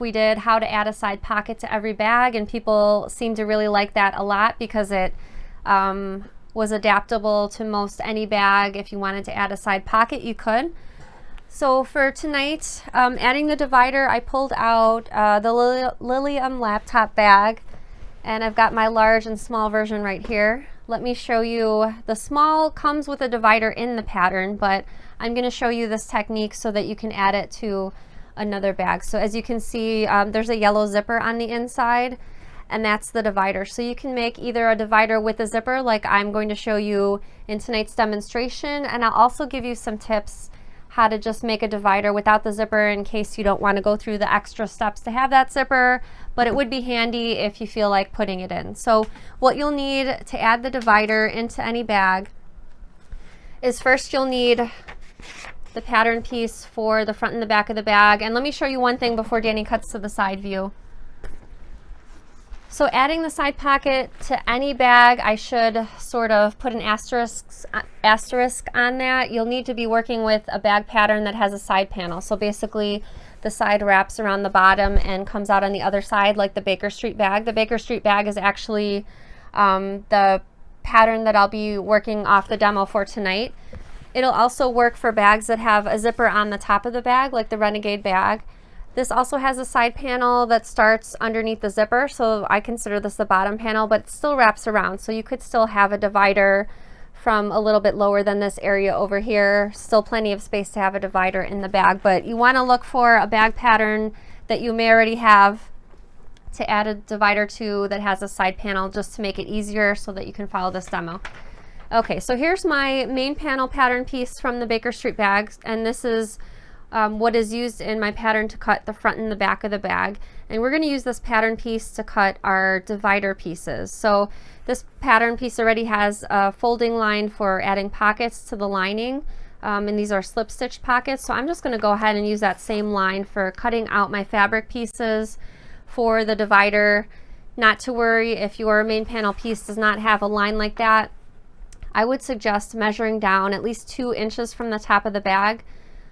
We did how to add a side pocket to every bag, and people seem to really like that a lot because it was adaptable to most any bag. If you wanted to add a side pocket, you could. So for tonight, adding the divider, I pulled out the Lilium laptop bag, and I've got my large and small version right here. Let me show you. The small comes with a divider in the pattern, but I'm going to show you this technique so that you can add it to another bag. So as you can see, there's a yellow zipper on the inside, and that's the divider. So you can make either a divider with a zipper like I'm going to show you in tonight's demonstration, and I'll also give you some tips how to just make a divider without the zipper in case you don't want to go through the extra steps to have that zipper, but it would be handy if you feel like putting it in. So what you'll need to add the divider into any bag is first you'll need the pattern piece for the front and the back of the bag. And let me show you one thing before Danny cuts to the side view. So adding the side pocket to any bag, I should sort of put an asterisk on that. You'll need to be working with a bag pattern that has a side panel. So basically the side wraps around the bottom and comes out on the other side like the Baker Street bag. The Baker Street bag is actually the pattern that I'll be working off the demo for tonight. It'll also work for bags that have a zipper on the top of the bag, like the Renegade bag. This also has a side panel that starts underneath the zipper, so I consider this the bottom panel, but it still wraps around. So you could still have a divider from a little bit lower than this area over here. Still plenty of space to have a divider in the bag, but you want to look for a bag pattern that you may already have to add a divider to that has a side panel, just to make it easier so that you can follow this demo. Okay, so here's my main panel pattern piece from the Baker Street bags, and this is what is used in my pattern to cut the front and the back of the bag. And we're going to use this pattern piece to cut our divider pieces. So this pattern piece already has a folding line for adding pockets to the lining, and these are slip stitch pockets. So I'm just going to go ahead and use that same line for cutting out my fabric pieces for the divider. Not to worry if your main panel piece does not have a line like that. I would suggest measuring down at least 2 inches from the top of the bag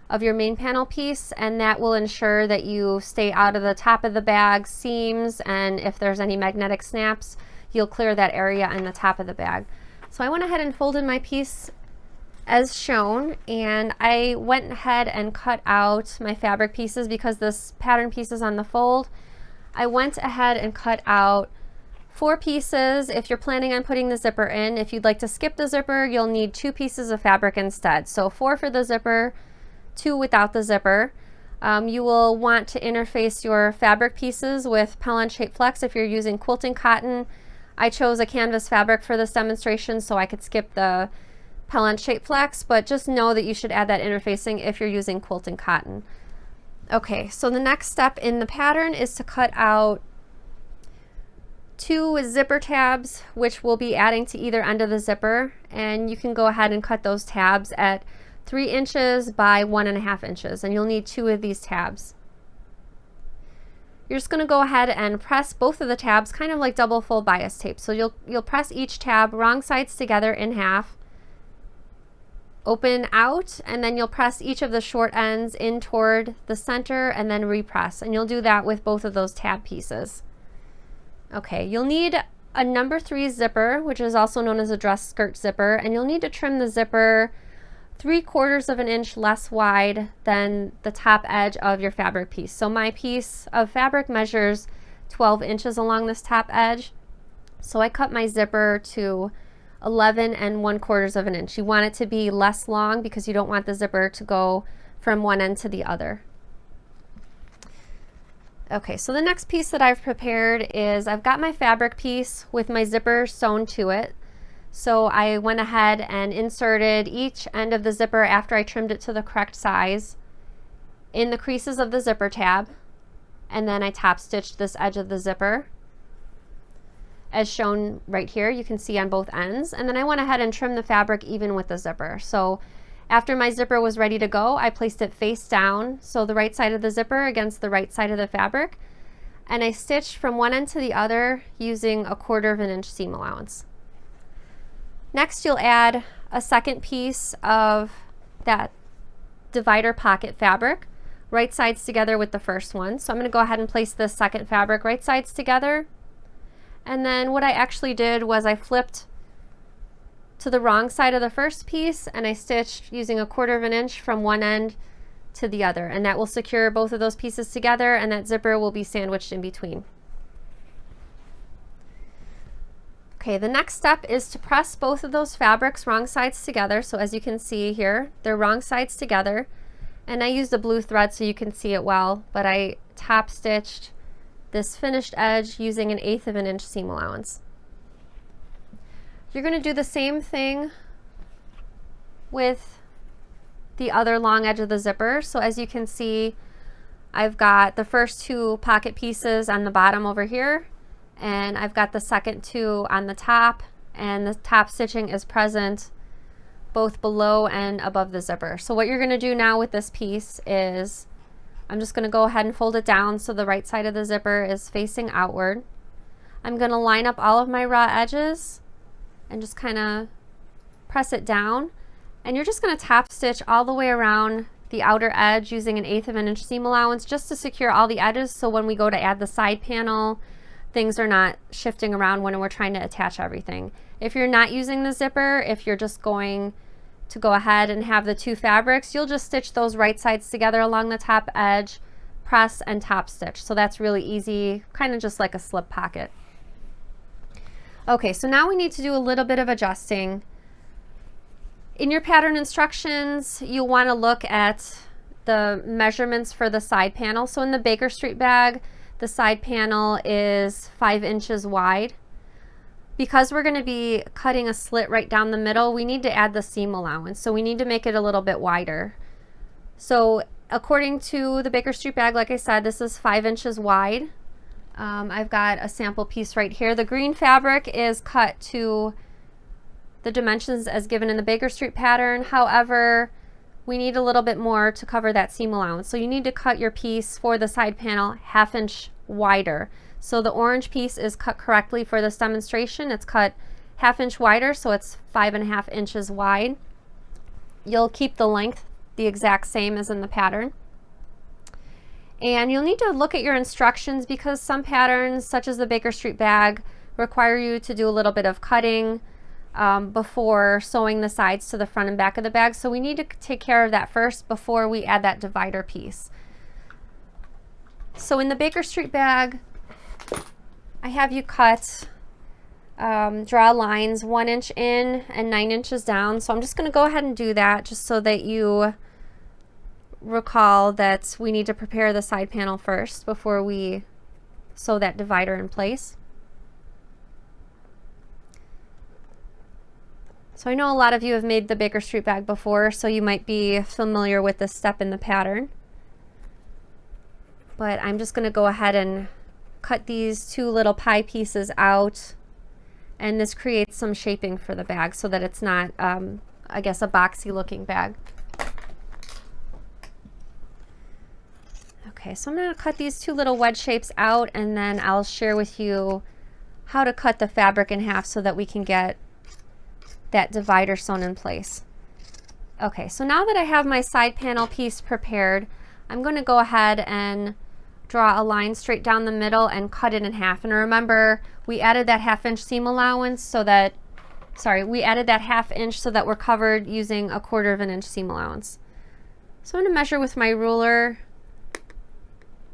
of your main panel piece, and that will ensure that you stay out of the top of the bag seams, and if there's any magnetic snaps, you'll clear that area in the top of the bag. So I went ahead and folded my piece as shown, and I went ahead and cut out my fabric pieces because this pattern piece is on the fold. I went ahead and cut out 4 pieces. If you're planning on putting the zipper in, if you'd like to skip the zipper, you'll need 2 pieces of fabric instead. So 4 for the zipper, 2 without the zipper. You will want to interface your fabric pieces with Pellon Shape Flex if you're using quilting cotton. I chose a canvas fabric for this demonstration so I could skip the Pellon Shape Flex, but just know that you should add that interfacing if you're using quilting cotton. Okay, so the next step in the pattern is to cut out 2 zipper tabs, which we'll be adding to either end of the zipper, and you can go ahead and cut those tabs at 3 inches by 1.5 inches, and you'll need 2 of these tabs. You're just going to go ahead and press both of the tabs, kind of like double fold bias tape. So you'll press each tab wrong sides together in half, open out, and then you'll press each of the short ends in toward the center and then repress, and you'll do that with both of those tab pieces. Okay, you'll need a number 3 zipper, which is also known as a dress skirt zipper, and you'll need to trim the zipper 3/4 of an inch less wide than the top edge of your fabric piece. So my piece of fabric measures 12 inches along this top edge. So I cut my zipper to 11 1/4 of an inch. You want it to be less long because you don't want the zipper to go from one end to the other. Okay, so the next piece that I've prepared is I've got my fabric piece with my zipper sewn to it. So I went ahead and inserted each end of the zipper after I trimmed it to the correct size in the creases of the zipper tab, and then I top stitched this edge of the zipper as shown right here. You can see on both ends, and then I went ahead and trimmed the fabric even with the zipper. So after my zipper was ready to go, I placed it face down, so the right side of the zipper against the right side of the fabric, and I stitched from one end to the other using 1/4 of an inch seam allowance. Next, you'll add a second piece of that divider pocket fabric right sides together with the first one. So I'm going to go ahead and place this second fabric right sides together. And then what I actually did was I flipped to the wrong side of the first piece and I stitched using 1/4 of an inch from one end to the other, and that will secure both of those pieces together, and that zipper will be sandwiched in between. Okay, the next step is to press both of those fabrics wrong sides together. So as you can see here, they're wrong sides together, and I used a blue thread so you can see it well, but I top stitched this finished edge using 1/8 of an inch seam allowance. You're going to do the same thing with the other long edge of the zipper. So as you can see, I've got the first two pocket pieces on the bottom over here, and I've got the second two on the top, and the top stitching is present both below and above the zipper. So what you're going to do now with this piece is I'm just going to go ahead and fold it down so the right side of the zipper is facing outward. I'm going to line up all of my raw edges and just kind of press it down, and you're just going to top stitch all the way around the outer edge using 1/8 of an inch seam allowance just to secure all the edges, so when we go to add the side panel, things are not shifting around when we're trying to attach everything. If you're not using the zipper, if you're just going to go ahead and have the two fabrics, you'll just stitch those right sides together along the top edge, press and top stitch. So that's really easy, kind of just like a slip pocket. Okay, so now we need to do a little bit of adjusting. In your pattern instructions, you'll want to look at the measurements for the side panel. So in the Baker Street bag, the side panel is 5 inches wide. Because we're going to be cutting a slit right down the middle, we need to add the seam allowance. So we need to make it a little bit wider. So according to the Baker Street bag, like I said, this is 5 inches wide. I've got a sample piece right here. The green fabric is cut to the dimensions as given in the Baker Street pattern. However, we need a little bit more to cover that seam allowance. So you need to cut your piece for the side panel 1/2 inch wider. So the orange piece is cut correctly for this demonstration. It's cut 1/2 inch wider, so it's 5.5 inches wide. You'll keep the length the exact same as in the pattern. And you'll need to look at your instructions because some patterns, such as the Baker Street bag, require you to do a little bit of cutting before sewing the sides to the front and back of the bag. So we need to take care of that first before we add that divider piece. So in the Baker Street bag, I have you cut, draw lines 1 inch in and 9 inches down. So I'm just going to go ahead and do that just so that you recall that we need to prepare the side panel first before we sew that divider in place. So I know a lot of you have made the Baker Street bag before, so you might be familiar with this step in the pattern. But I'm just going to go ahead and cut these two little pie pieces out, and this creates some shaping for the bag so that it's not, I guess, a boxy looking bag. Okay, so I'm going to cut these two little wedge shapes out, and then I'll share with you how to cut the fabric in half so that we can get that divider sewn in place. Okay, so now that I have my side panel piece prepared, I'm going to go ahead and draw a line straight down the middle and cut it in half. And remember, we added that 1/2 inch seam allowance so that, we added that 1/2 inch so that we're covered using 1/4 of an inch seam allowance. So I'm going to measure with my ruler,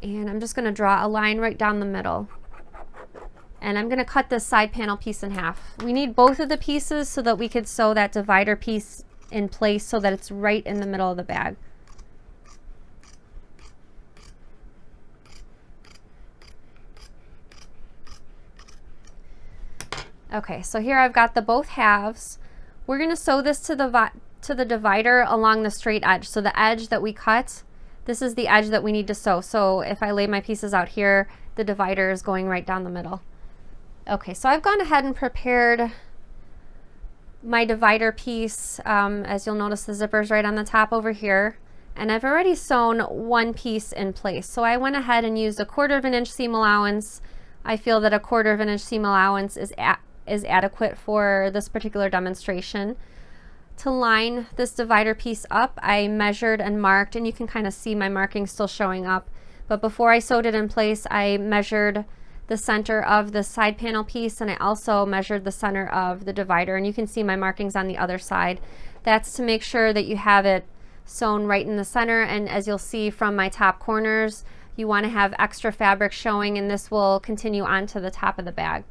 and I'm just going to draw a line right down the middle. And I'm going to cut this side panel piece in half. We need both of the pieces so that we could sew that divider piece in place so that it's right in the middle of the bag. Okay, so here I've got the both halves. We're going to sew this to the divider along the straight edge. So the edge that we cut, this is the edge that we need to sew. So if I lay my pieces out here, the divider is going right down the middle. Okay, so I've gone ahead and prepared my divider piece. As you'll notice, the zipper's right on the top over here, and I've already sewn one piece in place. So I went ahead and used 1/4 of an inch seam allowance. I feel that 1/4 of an inch seam allowance is adequate for this particular demonstration. to line this divider piece up, I measured and marked, and you can kind of see my markings still showing up. But before I sewed it in place, I measured the center of the side panel piece, and I also measured the center of the divider, and you can see my markings on the other side. That's to make sure that you have it sewn right in the center, and as you'll see from my top corners, you want to have extra fabric showing, and this will continue on to the top of the bag.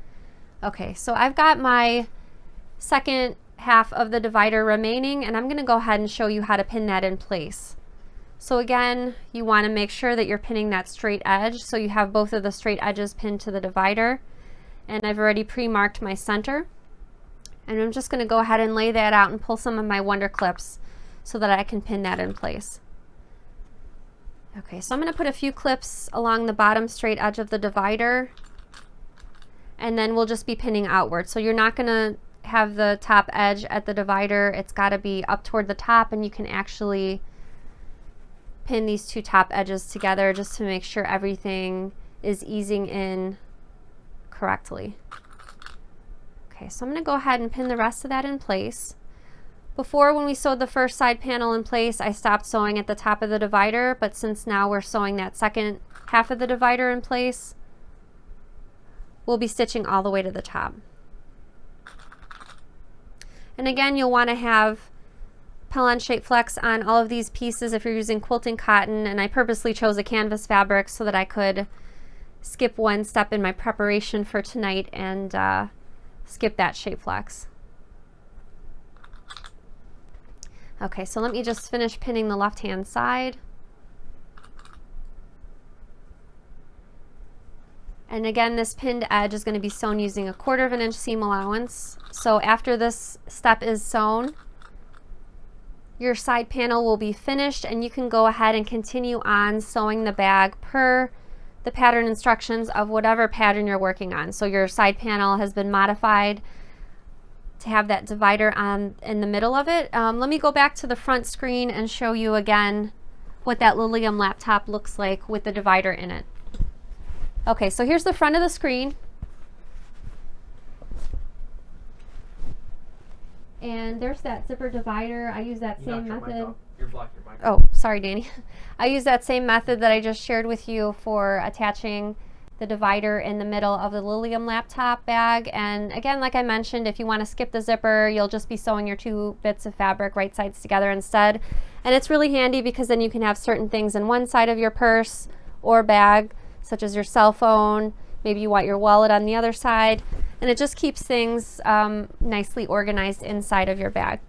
Okay, so I've got my second half of the divider remaining, and I'm going to go ahead and show you how to pin that in place. So again, you want to make sure that you're pinning that straight edge, so you have both of the straight edges pinned to the divider, and I've already pre-marked my center, and I'm just going to go ahead and lay that out and pull some of my Wonder Clips so that I can pin that in place. Okay, so I'm going to put a few clips along the bottom straight edge of the divider, and then we'll just be pinning outward. So you're not going to have the top edge at the divider, it's got to be up toward the top, and you can actually pin these two top edges together just to make sure everything is easing in correctly. Okay, so I'm going to go ahead and pin the rest of that in place. Before, when we sewed the first side panel in place, I stopped sewing at the top of the divider, but since now we're sewing that second half of the divider in place, we'll be stitching all the way to the top. And again, you'll want to have Pellon shape flex on all of these pieces if you're using quilting cotton, and I purposely chose a canvas fabric so that I could skip one step in my preparation for tonight and skip that shape flex. Okay, so let me just finish pinning the left hand side. And again, this pinned edge is going to be sewn using a 1/4 inch seam allowance. So after this step is sewn, your side panel will be finished, and you can go ahead and continue on sewing the bag per the pattern instructions of whatever pattern you're working on. So your side panel has been modified to have that divider on in the middle of it. Let me go back to the front screen and show you again what that Lilium laptop looks like with the divider in it. Okay, so here's the front of the screen. And there's that zipper divider. I use that same method. Oh, sorry, Danny. I use that same method that I just shared with you for attaching the divider in the middle of the Lilium laptop bag. And again, like I mentioned, if you want to skip the zipper, you'll just be sewing your two bits of fabric right sides together instead. And it's really handy because then you can have certain things in one side of your purse or bag, such as your cell phone. Maybe you want your wallet on the other side, and it just keeps things nicely organized inside of your bag.